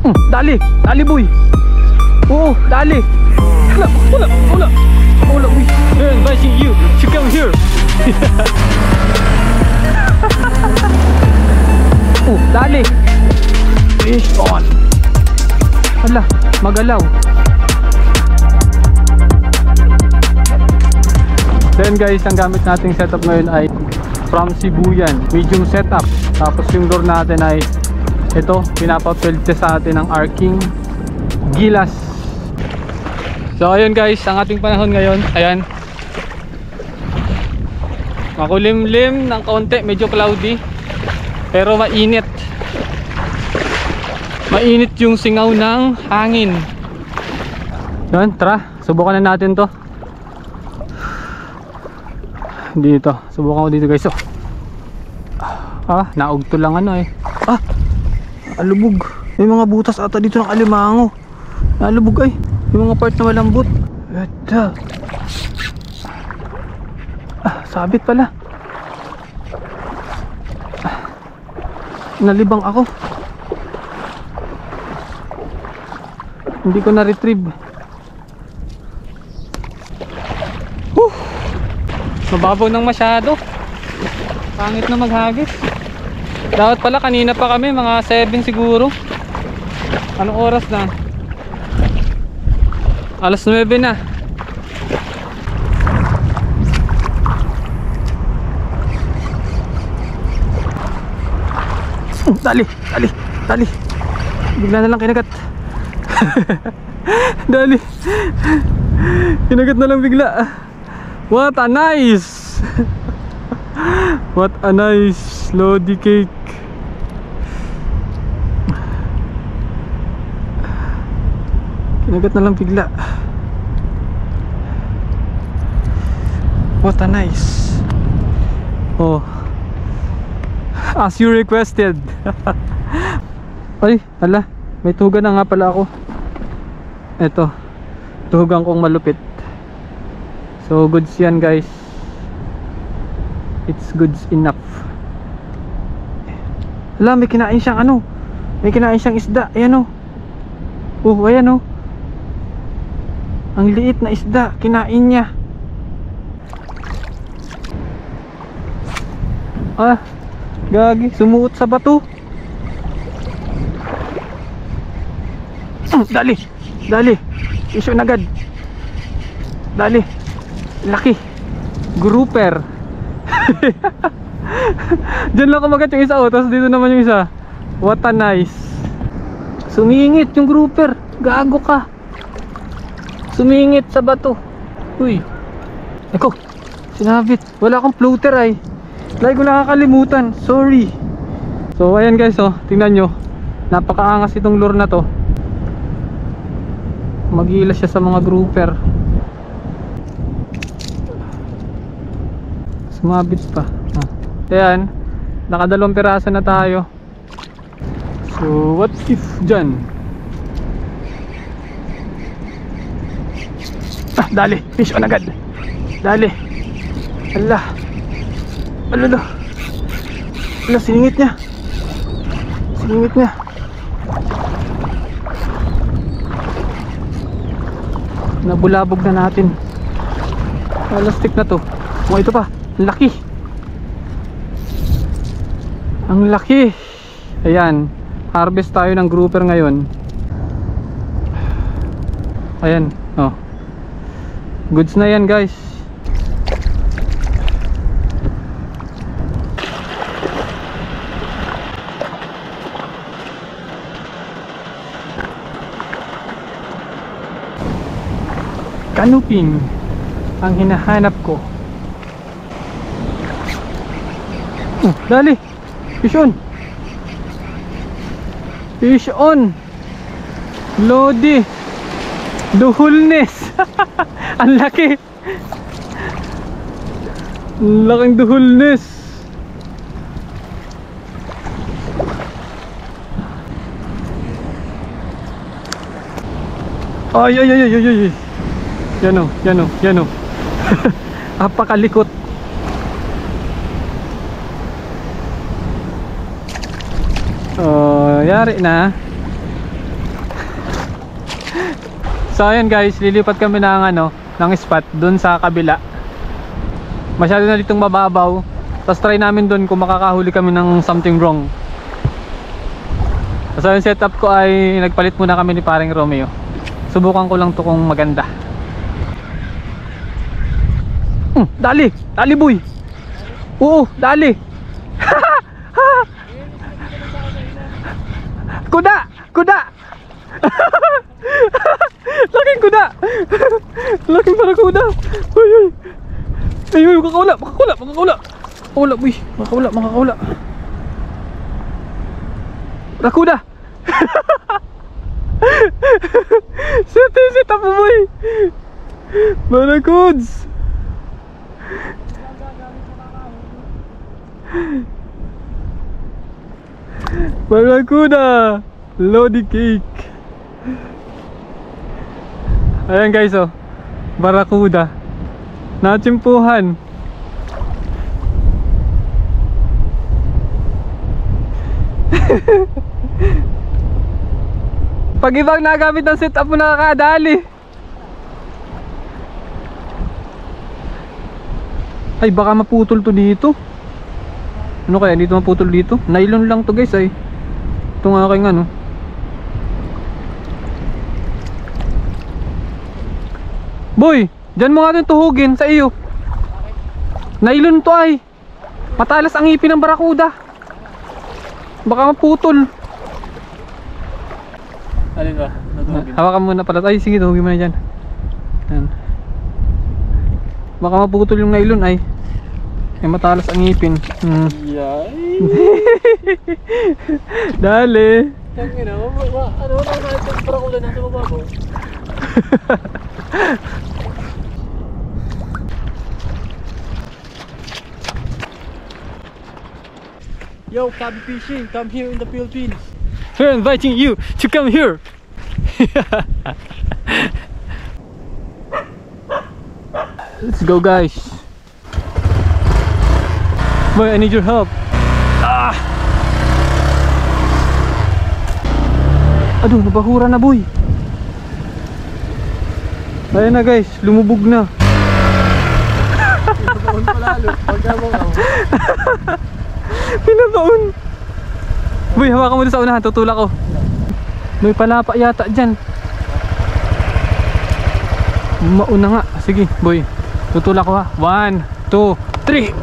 Dali! Dali boy! Oo, dali! Wala! Uy! They're inviting you to come here! Oh, dali! Fish on! Hala, magalaw! Then guys, ang gamit nating setup ngayon ay from Cebu yan, medium setup. Tapos yung lure natin ay ito, pinapapilte sa atin ng Arking Gilas. So ayun guys, ang ating panahon ngayon, ayan, makulimlim ng kaunti, medyo cloudy, pero mainit. Mainit yung singaw ng hangin. Yan, tara, subukan na natin to. Dito, subukan ko dito guys. Naugto lang ano eh. Alubog. May mga butas ata dito ng alimango. Nalubog ay. Yung mga part na malambot. Ito. Sabit pala. Nalibang ako. Hindi ko na-retrieve. Mababaw nang masyado. Pangit na maghagis. Dapat pala kanina pa kami, mga 7 siguro. Anong oras na? Alas 9 na. Dali. Bigla na lang kinagat. Dali. Kinagat na lang bigla. What a nice Lodi cake. Kinagat na lang bigla. What a nice. Oh, as you requested. Ay, hala, may tuhugan na nga pala ako. Eto, tuhugan kong malupit. So goods yan guys. It's goods enough. Hala, may kinain siyang ano. May kinain siyang isda. Ayan o. Ayan o. Ang liit na isda. Kinain niya. Gagi. Sumuot sa bato. Dali. Isyo na agad. Dali. Laki. Grouper. Diyan lang kumagat yung isa tapos dito naman yung isa. What a nice. Sumingit yung grouper. Gago ka. Sumingit sa bato. Uy. Eko, sinabit. Wala akong floater ay. Lagi ko nakakalimutan. Sorry. So ayan guys, tingnan nyo. Napakaangas itong lure na to. Mag-iilas siya sa mga grouper. Sumabit pa. Ayan, nakadalawang piraso na tayo. So what if dyan? Dali, fish on agad. Dali. Ala, siningit niya. Nabulabog na natin. Plastic na to. Ito pa. Ang laki. Ayan, harvest tayo ng grouper ngayon. Ayan, goods na yan guys. Canoping ang hinahanap ko. Dali. Fish on. Lodi. Duhulnes. Ang laki. Laking duhulnes. Ay. Yan o. Apakalikot. Yari na. So ayun guys, lilipat kami ng ng spot dun sa kabila. Masyado na ditong mababaw. Tapos try namin dun kung makakahuli kami ng something wrong. So yung setup ko ay nagpalit muna kami ni paring Romeo. Subukan ko lang to kung maganda. Dali! Dali boy! Oo, dali! Kuda! Kuda! Laking kuda! Laking barakuda! Uy, uy! Ay, uy, makakawala! Makakawala! Makakawala! Makakawala, boy! Makakawala! Makakawala! Barakuda! Set up mo, boy! Barakuds! Barakuda! Lodi cake! Ayan guys, oh, barakuda natsimpuhan. Pag ibang nagamit ng setup mo nakakadali. Ay baka maputol to dito. Ano kaya dito maputol dito? Nylon lang to guys ay. Itong aking Boy, dyan mo nga itong tuhugin sa iyo. Nylon to ay. Matalas ang ngipin ng barakuda. Baka maputol. Alin ba? Natuhugin. Hawakan mo na pala. Ay sige, tuhugin mo na dyan. Ayan. Baka maputol yung nylon ay. Matalas ang ngipin. Yay! Dali. Tangina, ano na natin para kulan natin mababaw. Yo, Kabi Fishing, come here in the Philippines. We're inviting you to come here. Let's go guys. Boy, I need your help. Aduh, nabahura na boy. Ayun na guys, lumubog na. Pinabaon pa lalo, pagkabaw. Pinabaon. Boy, hawakan mo doon sa unahan, tutulak ko. May palapa yata dyan. Mauna nga. Sige boy, tutulak ko ha. 1, 2, 3.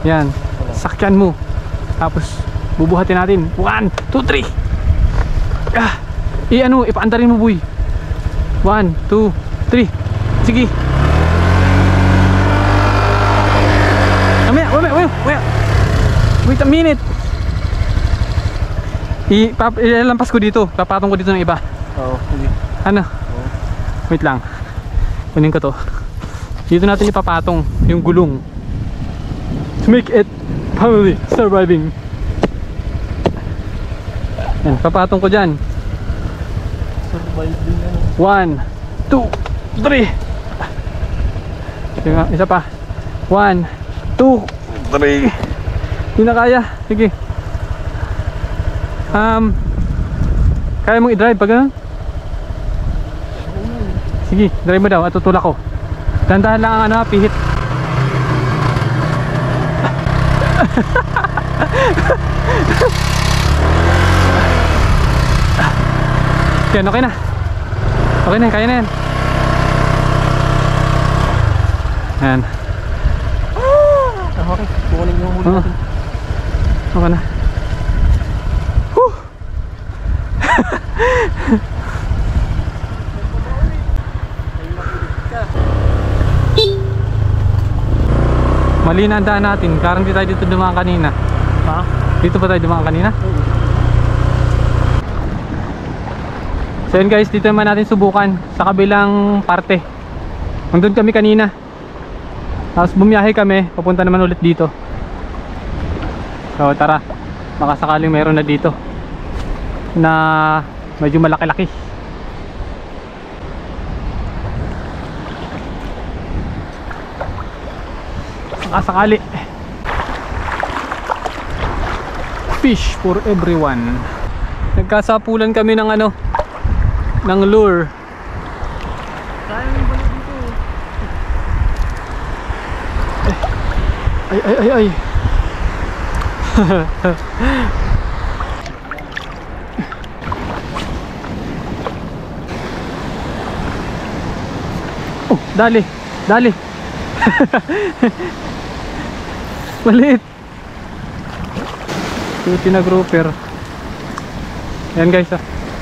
Yan, sakyan mo. Tapos bubuhatin natin. 1, 2, 3. Ipaandarin mo boy. 1, 2, 3. Sige. Wait a minute. Ilalampas ko dito. Papatong ko dito ng iba. Oo, sige. Ano? Wait lang. Kunin ko to. Dito natin ipapatong yung gulong. To make it family surviving. Yan, papatong ko dyan. Surviving 1, 2, 3. Isa pa. 1, 2, 3. Hindi na kaya. Sige. Kaya mong i-drive pag gano'n? Sige, drive mo daw at tutulak ko. Dandahan lang ang pihit. Yan, okay na. Okay na, kaya na yan. Yan. Okay, kukunin yung huli natin. Okay na. Mali na ang daan natin. Parang di tayo dito dumaan kanina. Ha? Dito pa tayo dumaan kanina? So yun guys, dito naman natin subukan sa kabilang parte. Nandun kami kanina. Tapos bumiyahe kami, papunta naman ulit dito. So tara, baka sakaling meron na dito na medyo malaki-laki. Baka sakali. Fish for everyone. Nagkasapulan kami ng ano, ng lure. Sayang yung balik dito. Ay. Oh, dali. Maliit. Suti na grouper. Ayan guys,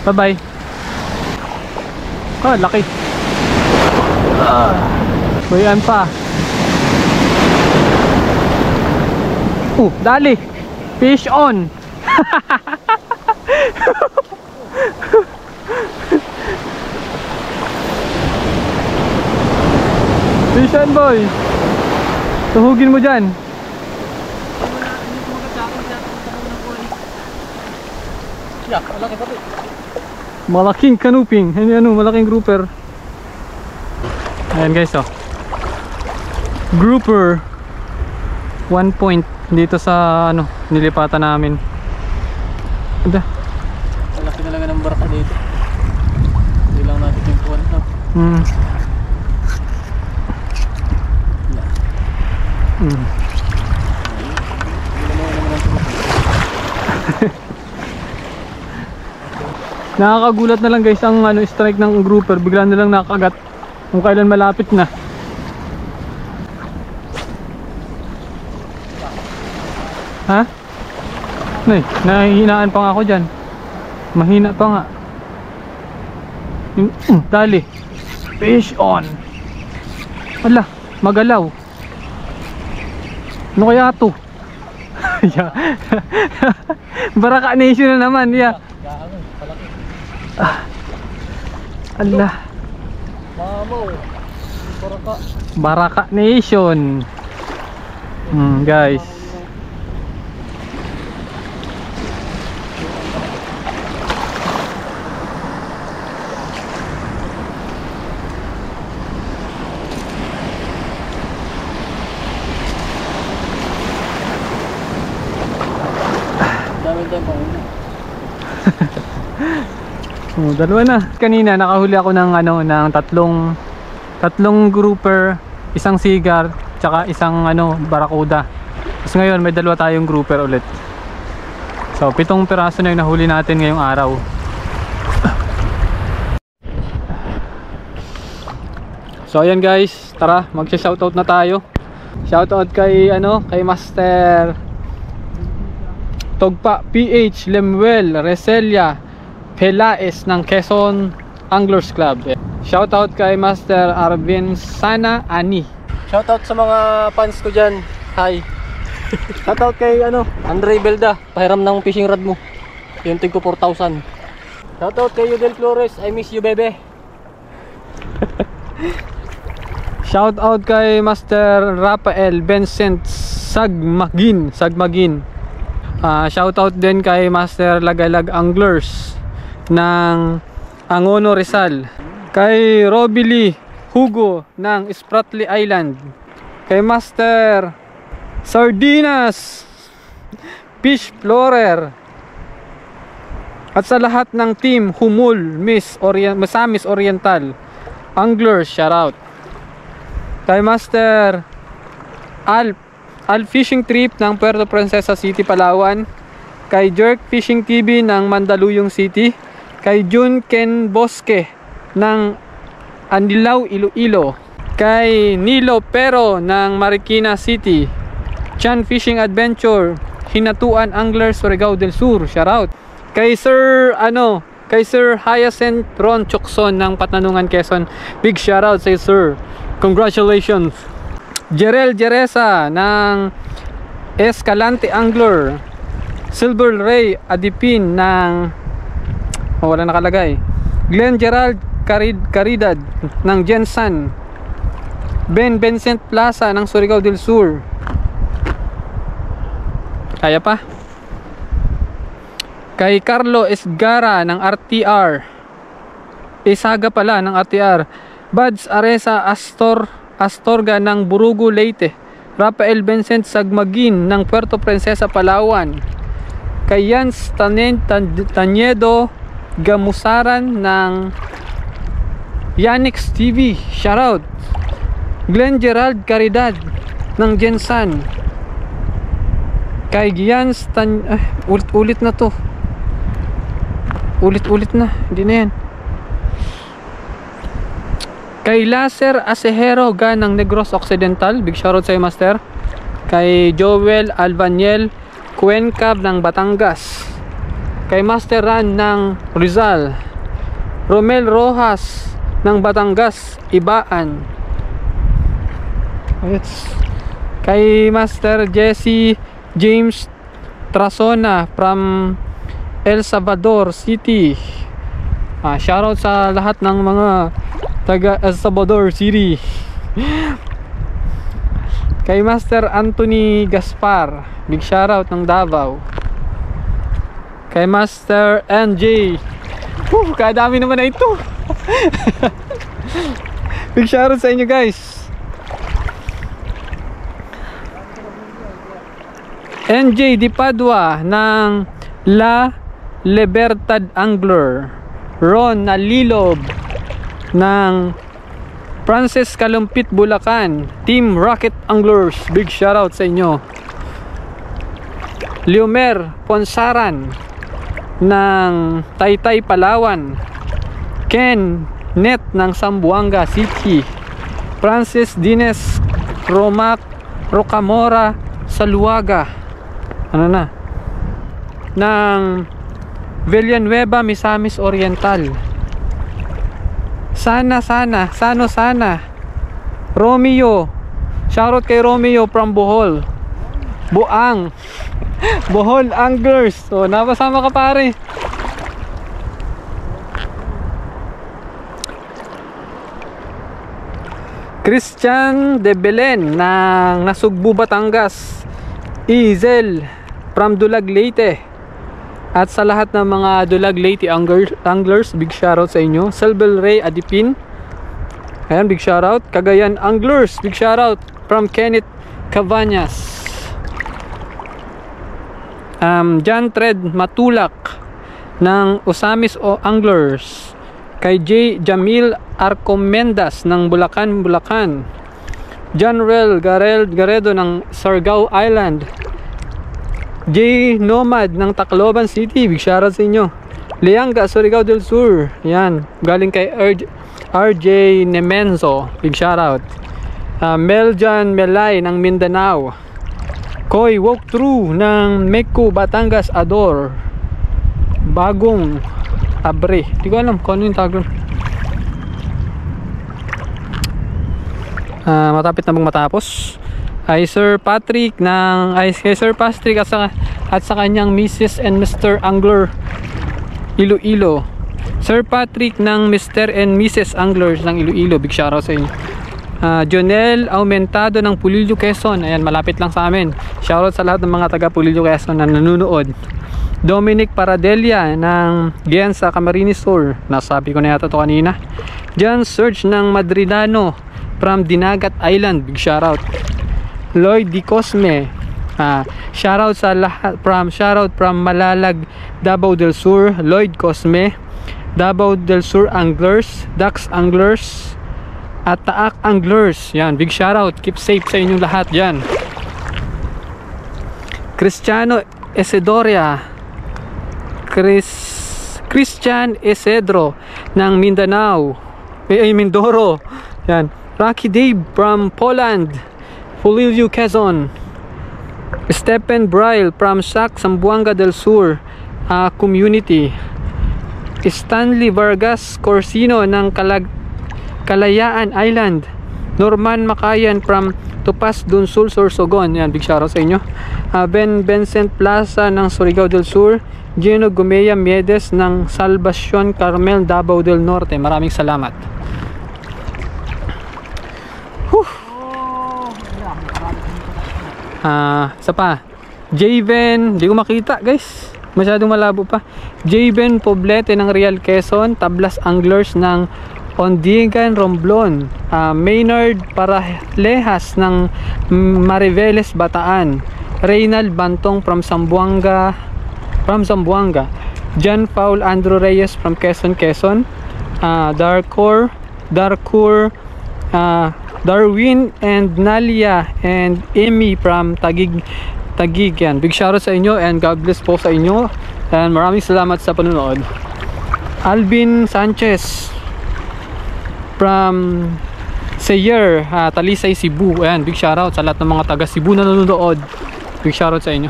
bye bye. Laki. Bayan pa. Dali. Fish on. Fish on, boy. Tuhugin mo dyan. Yeah, malaki pati. Malaking kanuping. Malaking grouper. Ayan guys, grouper 1 point dito sa nilipatan namin. Malaki talaga ng barka dito. Hindi lang natin yung puwan na. Nakakagulat na lang guys ang strike ng grouper, bigla na lang nakakagat kung kailan malapit na. Ha? Nahihinaan pa nga ako dyan. Mahina pa nga. Dali. Fish on. Ala, magalaw. Ano kaya ito? Baraka Nation na naman. Ala. Mamaw. Baraka Nation. Guys. Dalawa na. Kanina nakahuli ako ng ng tatlong grouper, isang sigar, tsaka isang barakuda. Tapos ngayon may dalawa tayong grouper ulit. So 7 piraso na yung nahuli natin ngayong araw. So ayan guys, tara magsa-shoutout na tayo. Shoutout kay kay Master Togpa PH Lemuel Reselia Pelaes ng Quezon Anglers Club. Shoutout kay Master Arvin Sana Ani. Shoutout sa mga fans ko dyan. Hi. Shoutout kay Andre Belda. Pahiram ng fishing rod mo. Yung tig ko 4,000. Shoutout kay Yudel Flores. I miss you, bebe. Shoutout kay Master Rafael Vincent Sagmagin. Shoutout din kay Master Lagalag Anglers ng Angono Rizal, kay Robily Hugo ng Spratly Island, kay Master Sardinas Fish Explorer, at sa lahat ng team Humul Misamis Oriental Anglers, shoutout kay Master Al Fishing Trip ng Puerto Princesa City, Palawan, kay Jerk Fishing TV ng Mandaluyong City, kay Jun Ken Bosque ng Anilao, Iloilo, kay Nilo Pero ng Marikina City, Chan Fishing Adventure, Hinatuan Anglers, Surigao del Sur, shoutout kay Sir Hyacinth Ron Chokson ng Patnanungan, Quezon, big shoutout say sir, congratulations. Jerel Jeresa ng Escalante Angler, Silver Ray Adipin ng wala nakalagay, Glenn Gerald Caridad ng Jensan, Ben Vincent Plaza ng Surigao del Sur. Kaya pa? Kay Carlo Esgara ng RTR, Isaga pala ng RTR, Buds Aresa Astorga ng Burugu, Leyte, Rafael Vincent Sagmagin ng Puerto Princesa, Palawan, Kay Jans Taniedo Gamusaran ng Yanix TV, shoutout. Glenn Gerald Caridad ng Jensan. Kay Jans ulit na to. Ulit na, hindi na yan. Kay Laser Asehero Gan ng Negros Occidental, big shoutout sa'yo, master. Kay Joel Albaniel Cuencab ng Batangas. Kay Master Ran ng Rizal. Romel Rojas ng Batangas, Ibaan. Kay Master Jesse James Trasona from El Salvador City. Shoutout sa lahat ng mga taga El Salvador City. Kay Master Anthony Gaspar, big shoutout ng Davao. Kay Master NJ, kadami naman na ito. Big shoutout sa inyo, guys. NJ Di Padua ng La Libertad Angler. Ron Nalilob ng Francis Kalumpit Bulacan, Team Rocket Anglers, big shoutout sa inyo. Leomer Ponsaran ng Taytay Palawan. Ken Net ng Zamboanga City. Francis Dines Rocamora Saluaga, ng Villanueva, Misamis Oriental. Sana Romeo, shoutout kay Romeo from Bohol, Buang Bohol Anglers. So napasama ka, pare. Christian de Belen ng Nasugbu, Batangas. Izel from Dulag, Leyte. At sa lahat ng mga Dulag Leyte anglers, big shoutout sa inyo. Selbel Ray Adipin, ayan, big shoutout. Cagayan Anglers, big shoutout from Kenneth Cabañas. John Tred Matulak ng Osamis Anglers. Kay J. Jamil Arcomendas ng Bulacan. John Rel Garedo ng Sargao Island. J. Nomad ng Tacloban City, big shoutout sa inyo. Lianga, Surigao del Sur, yan, galing kay RJ Nemenzo, big shoutout. Meljan Melay ng Mindanao. Koy Walkthrough ng Meco, Batangas, Ador. Bagong Abre, di ko alam kung ano yung tagong. Matapit na bang matapos? Kay Sir Patrick at sa kanyang Mrs. and Mr. Angler Iloilo. Sir Patrick ng Mr. and Mrs. Anglers ng Iloilo, big shoutout sa inyo. Jonel Aumentado ng Pulilio, Quezon, ayan, malapit lang sa amin. Shoutout sa lahat ng mga taga Pulilio, Quezon na nanonood. Dominic Paradelia ng Gianza Camarines Sur, nasabi ko na yata to kanina. John Serge ng Madridano from Dinagat Island, big shoutout. Lloyd Di Cosme, shoutout sa lahat, shoutout from Malalag, Davao del Sur. Lloyd Cosme, Davao del Sur Anglers, Dax Anglers at Taak Anglers, yan, big shoutout. Keep safe sa inyong lahat dyan. Cristiano Esedoria, Christian Esedro ng Mindanao, Mindoro, yan. Rocky Dave from Poland, Pulilio, Quezon. Stephen Braille from Sac, Zamboanga del Sur Community. Stanley Vargas Corsino ng Kalayaan Island. Norman Makayan from Tupas, Dunsul, Sorsogon, yan, big shoutout sa inyo. Ben Vincent Plaza ng Surigao del Sur. Gino Gumea Miedes ng Salvacion Carmel, Davao del Norte, maraming salamat. Isa pa, Javen, di ko makita guys, masyadong malabo pa. Javen Poblete ng Real Quezon. Tablas Anglers ng Ondigan, Romblon. Maynard Paralehas ng Mariveles, Bataan. Reynald Bantong from Zamboanga from Zamboanga. John Paul Andrew Reyes from Quezon. Darkur, Darwin and Nalia and Amy from Taguig. Yan. Big shoutout sa inyo and God bless po sa inyo. And maraming salamat sa panonood. Alvin Sanchez from Sayer, Talisay, Cebu. Ayan, big shoutout sa lahat ng mga taga Cebu na nanonood. Big shoutout sa inyo.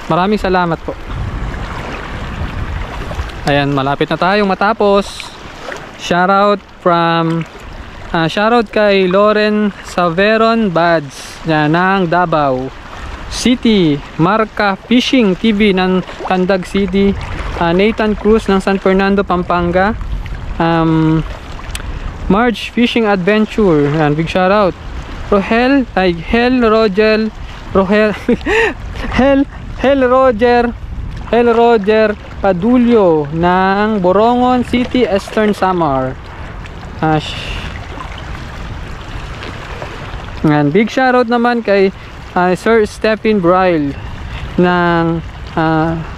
Maraming salamat po. Ayan, malapit na tayong matapos. Shoutout kay Loren Saveron Bads ng Davao City, Marca Fishing TV ng Tandag City, Nathan Cruz ng San Fernando, Pampanga, Marge Fishing Adventure, and big shoutout. Hel Roger Padulyo ng Borongon City, Eastern Samar. And big shoutout naman kay Sir Stephen Braille ng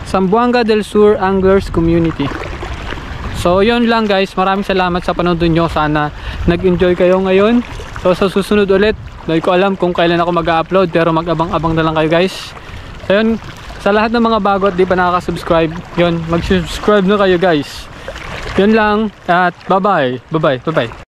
Zamboanga del Sur Anglers Community. So yun lang guys, maraming salamat sa panonood nyo. Sana nag-enjoy kayo ngayon. So sa susunod ulit, hindi ko alam kung kailan ako mag-upload, pero mag-abang-abang na lang kayo guys. So yun, sa lahat ng mga bago at di pa nakaka-subscribe, yun, mag-subscribe na kayo guys. Yun lang, at bye bye.